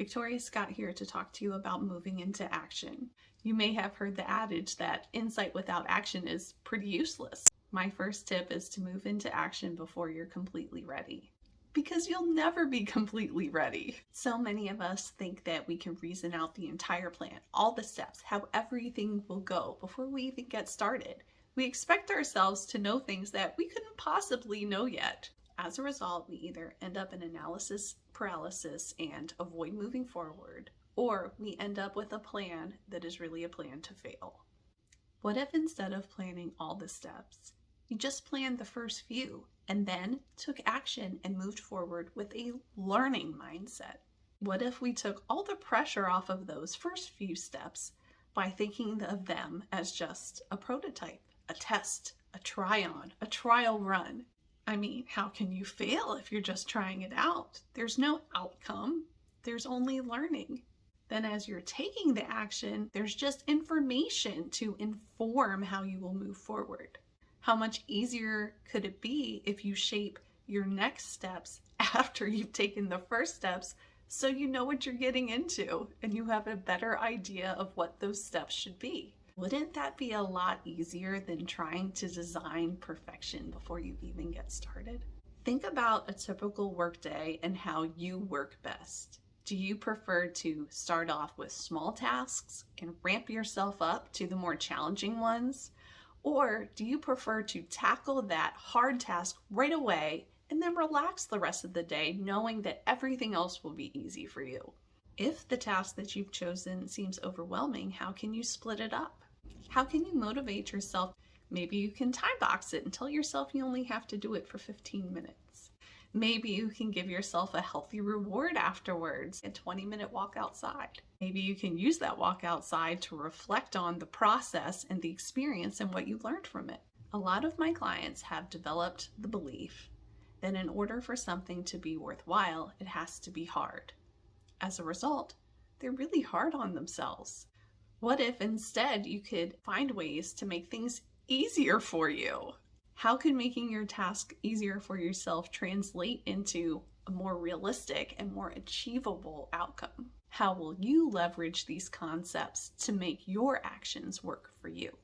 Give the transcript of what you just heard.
Victoria Scott here to talk to you about moving into action. You may have heard the adage that insight without action is pretty useless. My first tip is to move into action before you're completely ready. Because you'll never be completely ready. So many of us think that we can reason out the entire plan, all the steps, how everything will go before we even get started. We expect ourselves to know things that we couldn't possibly know yet. As a result, we either end up in analysis paralysis and avoid moving forward, or we end up with a plan that is really a plan to fail. What if instead of planning all the steps, you just planned the first few and then took action and moved forward with a learning mindset? What if we took all the pressure off of those first few steps by thinking of them as just a prototype, a test, a try-on, a trial run? I mean, how can you fail if you're just trying it out? There's no outcome. There's only learning. Then as you're taking the action, there's just information to inform how you will move forward. How much easier could it be if you shape your next steps after you've taken the first steps so you know what you're getting into and you have a better idea of what those steps should be? Wouldn't that be a lot easier than trying to design perfection before you even get started? Think about a typical workday and how you work best. Do you prefer to start off with small tasks and ramp yourself up to the more challenging ones? Or do you prefer to tackle that hard task right away and then relax the rest of the day knowing that everything else will be easy for you? If the task that you've chosen seems overwhelming, how can you split it up? How can you motivate yourself? Maybe you can time box it and tell yourself you only have to do it for 15 minutes. Maybe you can give yourself a healthy reward afterwards, a 20-minute walk outside. Maybe you can use that walk outside to reflect on the process and the experience and what you learned from it. A lot of my clients have developed the belief that in order for something to be worthwhile, it has to be hard. As a result, they're really hard on themselves. What if instead you could find ways to make things easier for you? How could making your task easier for yourself translate into a more realistic and more achievable outcome? How will you leverage these concepts to make your actions work for you?